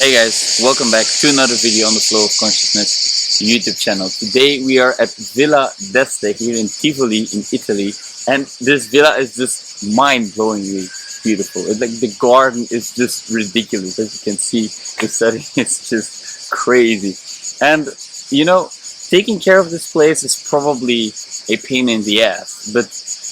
Hey guys, welcome back to another video on the Flow of Consciousness YouTube channel. Today we are at Villa d'Este here in Tivoli in Italy, and this villa is just mind-blowingly beautiful. The garden is just ridiculous. As you can see, the setting is just crazy. And you know, taking care of this place is probably a pain in the ass, but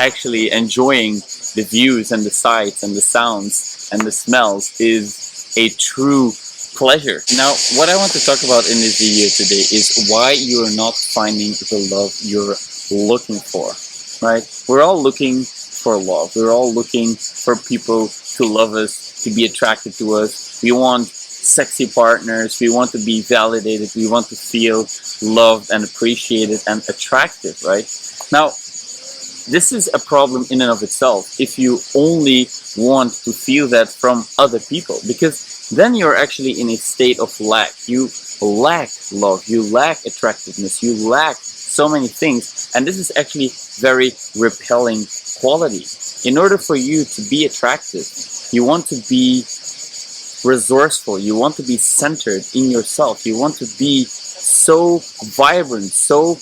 actually enjoying the views and the sights and the sounds and the smells is a true pleasure. Now, what I want to talk about in this video today is why you are not finding the love you're looking for, right? We're all looking for love. We're all looking for people to love us, to be attracted to us. We want sexy partners. We want to be validated. We want to feel loved and appreciated and attractive, right? Now, this is a problem in and of itself if you only want to feel that from other people, because then you're actually in a state of lack. You lack love, you lack attractiveness, you lack so many things, and this is actually very repelling quality. In order for you to be attractive, you want to be resourceful, you want to be centered in yourself, you want to be so vibrant, so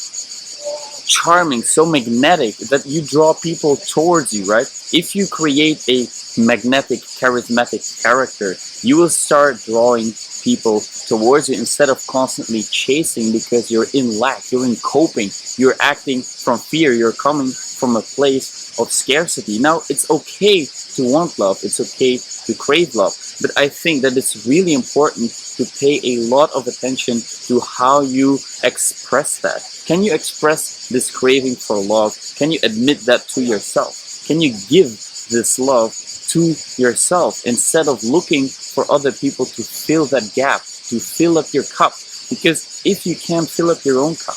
charming, so magnetic that you draw people towards you, right? If you create a magnetic, charismatic character, you will start drawing people towards you instead of constantly chasing because you're in lack, you're in coping, you're acting from fear, you're coming from a place of scarcity. Now, it's okay to want love, it's okay to crave love, but I think that it's really important to pay a lot of attention to how you express that. Can you express this craving for love? Can you admit that to yourself? Can you give this love to yourself instead of looking for other people to fill that gap, to fill up your cup? Because if you can't fill up your own cup,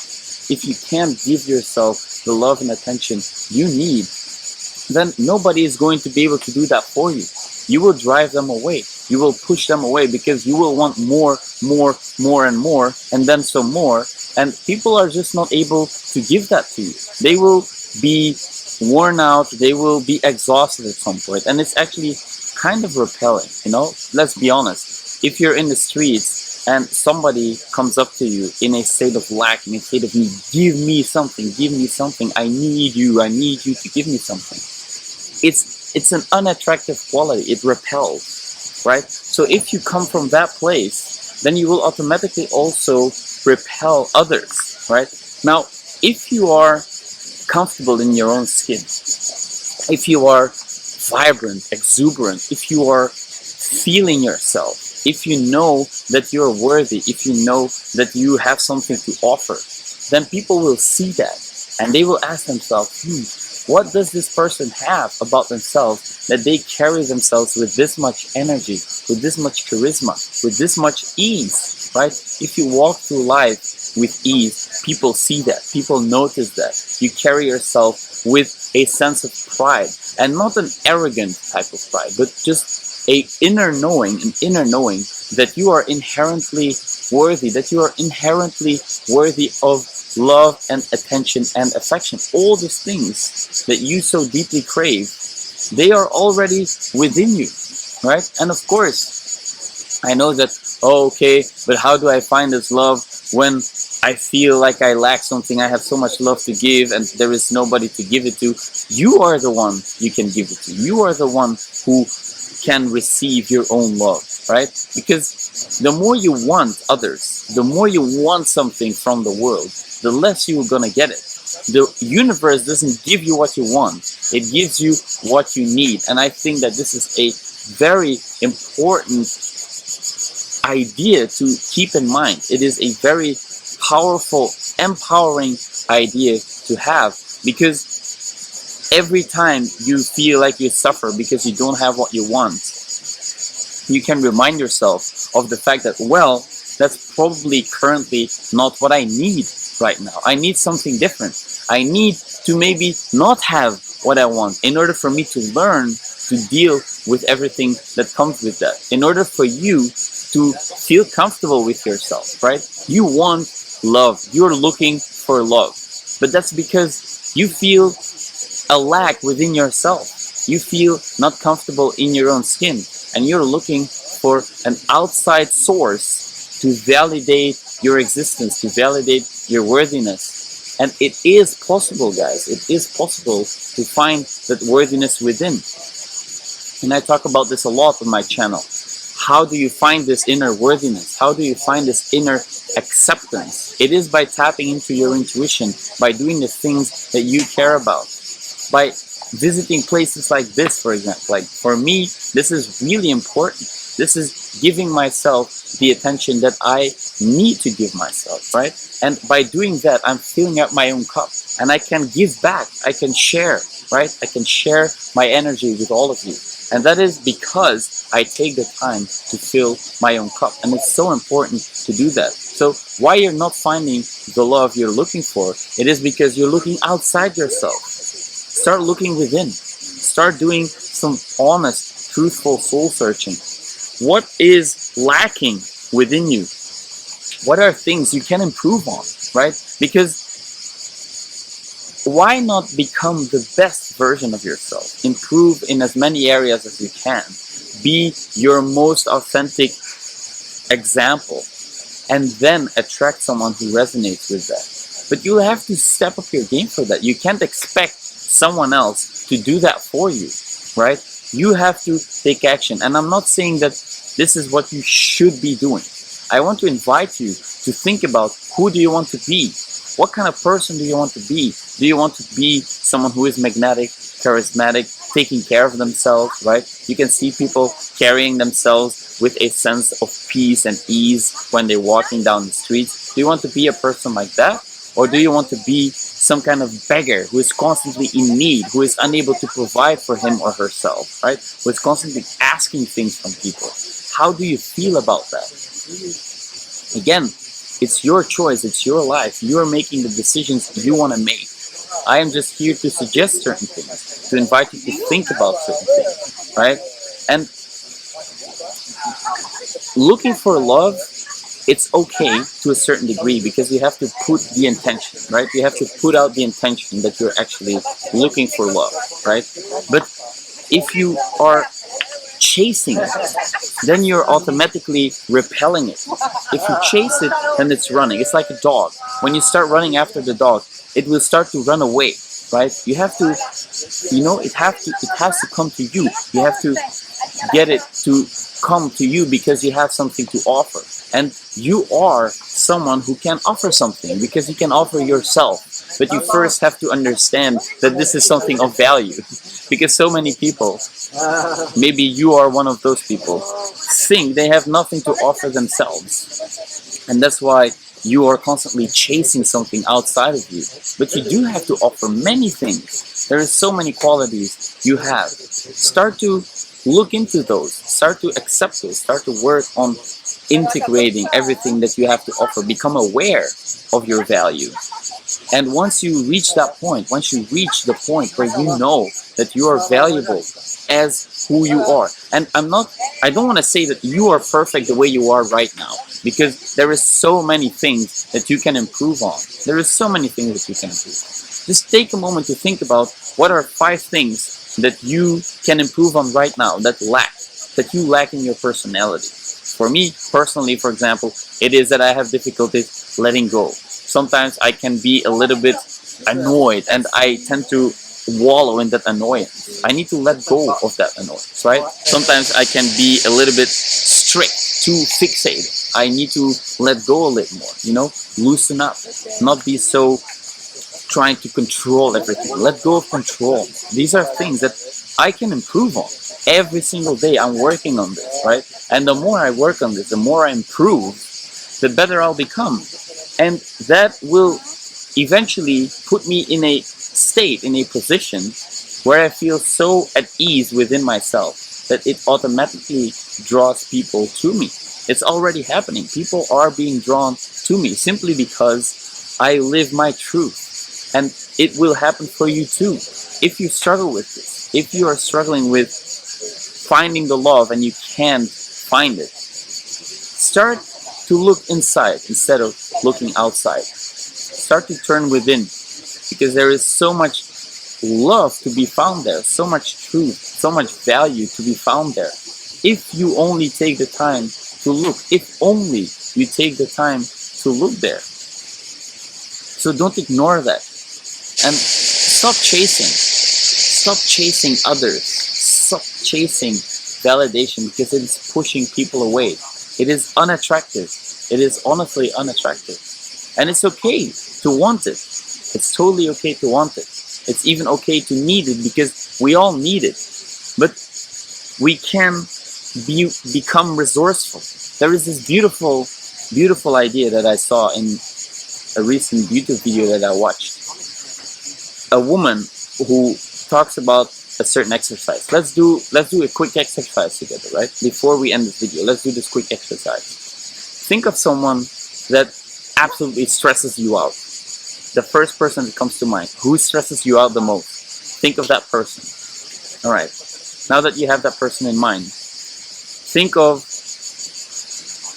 if you can't give yourself the love and attention you need, then nobody is going to be able to do that for you. You will drive them away. You will push them away because you will want more, and then some more. And people are just not able to give that to you. They will be worn out. They will be exhausted at some point. And it's actually kind of repelling, you know? Let's be honest. If you're in the streets and somebody comes up to you in a state of lack, in a state of need, give me something, I need you to give me something. It's an unattractive quality. It repels, right? So if you come from that place, then you will automatically also repel others, right? Now, if you are comfortable in your own skin, if you are vibrant, exuberant, if you are feeling yourself, if you know that you're worthy, if you know that you have something to offer, then people will see that and they will ask themselves, what does this person have about themselves that they carry themselves with this much energy, with this much charisma, with this much ease, right? If you walk through life with ease, people see that, people notice that. You carry yourself with a sense of pride, and not an arrogant type of pride, but just an inner knowing that you are inherently worthy, that you are inherently worthy of love and attention and affection. All these things that you so deeply crave, they are already within you, right? And of course, I know that, oh, okay, but how do I find this love when I feel like I lack something? I have so much love to give and there is nobody to give it to. You are the one you can give it to. You are the one who can receive your own love, right? Because the more you want others, the more you want something from the world, the less you're gonna get it. The universe doesn't give you what you want, it gives you what you need. And I think that this is a very important idea to keep in mind. It is a very powerful, empowering idea to have, because every time you feel like you suffer because you don't have what you want, you can remind yourself of the fact that, well, that's probably currently not what I need right now. I need something different. I need to maybe not have what I want in order for me to learn to deal with everything that comes with that. In order for you to feel comfortable with yourself, right? You want love. You're looking for love. But that's because you feel a lack within yourself. You feel not comfortable in your own skin, and you're looking for an outside source to validate your existence, to validate your worthiness. And it is possible, guys. It is possible to find that worthiness within. And I talk about this a lot on my channel. How do you find this inner worthiness? How do you find this inner acceptance? It is by tapping into your intuition, by doing the things that you care about, by visiting places like this, for example. Like for me, this is really important. This is giving myself the attention that I need to give myself, right? And by doing that, I'm filling up my own cup, and I can give back. I can share, right? I can share my energy with all of you. And that is because I take the time to fill my own cup. And it's so important to do that. So why you're not finding the love you're looking for, it is because you're looking outside yourself. Start looking within. Start doing some honest, truthful soul searching. What is lacking within you? What are things you can improve on, right? Because why not become the best version of yourself? Improve in as many areas as you can. Be your most authentic example, and then attract someone who resonates with that. But you have to step up your game for that. You can't expect someone else to do that for you, right? You have to take action. And I'm not saying that this is what you should be doing. I want to invite you to think about, who do you want to be? What kind of person do you want to be? Do you want to be someone who is magnetic, charismatic, taking care of themselves, right? You can see people carrying themselves with a sense of peace and ease when they're walking down the streets. Do you want to be a person like that? Or do you want to be some kind of beggar who is constantly in need, who is unable to provide for him or herself, right? Who is constantly asking things from people? How do you feel about that? Again, it's your choice, it's your life. You are making the decisions you want to make. I am just here to suggest certain things, to invite you to think about certain things, right? And looking for love, it's okay to a certain degree, because you have to put the intention, right? You have to put out the intention that you're actually looking for love, right? But if you are chasing it, then you're automatically repelling it. If you chase it, then it's running. It's like a dog. When you start running after the dog, it will start to run away, right? You have to, it has to come to you. You have to get it to come to you, because you have something to offer. And you are someone who can offer something, because you can offer yourself. But you first have to understand that this is something of value. Because so many people, maybe you are one of those people, think they have nothing to offer themselves. And that's why you are constantly chasing something outside of you. But you do have to offer many things. There are so many qualities you have. Start to look into those. Start to accept those. Start to work on integrating everything that you have to offer. Become aware of your value. And once you reach that point, once you reach the point where you know that you are valuable as who you are, and I don't want to say that you are perfect the way you are right now, because there is so many things that you can improve on. There is so many things that you can improve on. Just take a moment to think about, what are 5 things that you can improve on right now that you lack in your personality. For me personally, for example, it is that I have difficulties letting go. Sometimes I can be a little bit annoyed, and I tend to wallow in that annoyance. I need to let go of that annoyance, right? Sometimes I can be a little bit strict, too fixated. I need to let go a little more, loosen up, not be so trying to control everything. Let go of control. These are things that I can improve on. Every single day I'm working on this, right? And the more I work on this, the more I improve, the better I'll become. And that will eventually put me in a state, in a position where I feel so at ease within myself that it automatically draws people to me. It's already happening. People are being drawn to me simply because I live my truth. And it will happen for you too. If you struggle with this, if you are struggling with finding the love and you can't find it, start to look inside instead of looking outside. Start to turn within, because there is so much love to be found there, so much truth, so much value to be found there. if you only take the time to look, if only you take the time to look there. So don't ignore that. And stop chasing others, stop chasing validation, because it is pushing people away. It is unattractive. It is honestly unattractive. And it's okay to want it. It's totally okay to want it. It's even okay to need it, because we all need it. But we can become resourceful. There is this beautiful idea that I saw in a recent YouTube video that I watched. A woman who talks about a certain exercise. Let's do a quick exercise together, right? Before we end this video, let's do this quick exercise. Think of someone that absolutely stresses you out. The first person that comes to mind. Who stresses you out the most? Think of that person. All right. Now that you have that person in mind,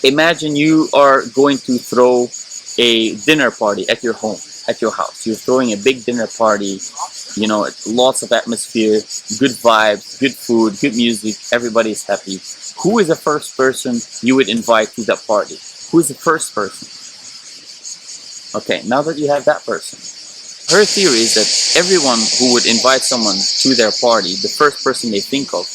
imagine you are going to throw a dinner party at your home, at your house. You're throwing a big dinner party, you know, lots of atmosphere, good vibes, good food, good music, everybody's happy. Who is the first person you would invite to that party? Who is the first person? Okay, now that you have that person, her theory is that everyone who would invite someone to their party, the first person they think of,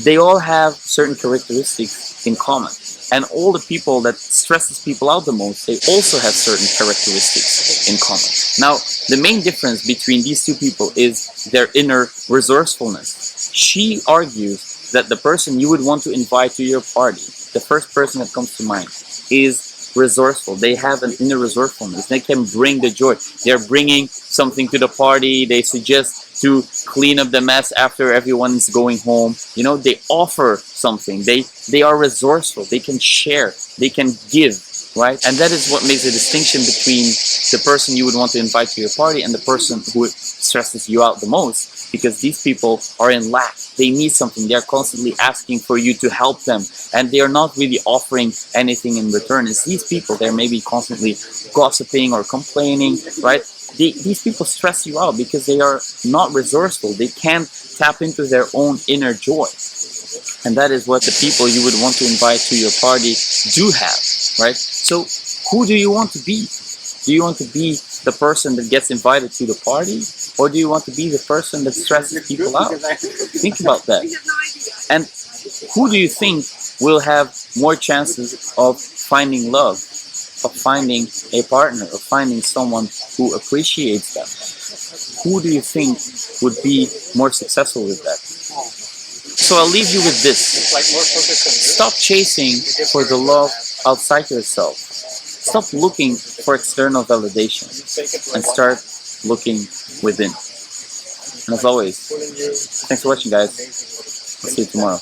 they all have certain characteristics in common. And all the people that stresses people out the most, they also have certain characteristics in common. Now, the main difference between these two people is their inner resourcefulness. She argues that the person you would want to invite to your party, the first person that comes to mind, is resourceful. They have an inner resourcefulness. They can bring the joy. They're bringing something to the party. They suggest to clean up the mess after everyone's going home. You know, they offer something. They are resourceful. They can share. They can give, right? And that is what makes the distinction between the person you would want to invite to your party and the person who stresses you out the most, because these people are in lack. They need something. They're constantly asking for you to help them, and they are not really offering anything in return. It's these people, they're maybe constantly gossiping or complaining, right? These people stress you out because they are not resourceful. They can't tap into their own inner joy. And that is what the people you would want to invite to your party do have, right? So who do you want to be? Do you want to be the person that gets invited to the party? Or do you want to be the person that stresses people out? Think about that. And who do you think will have more chances of finding love, of finding a partner, of finding someone who appreciates them? Who do you think would be more successful with that? So I'll leave you with this. Stop chasing for the love outside yourself. Stop looking for external validation and start looking within. And as always, thanks for watching, guys. I'll see you tomorrow.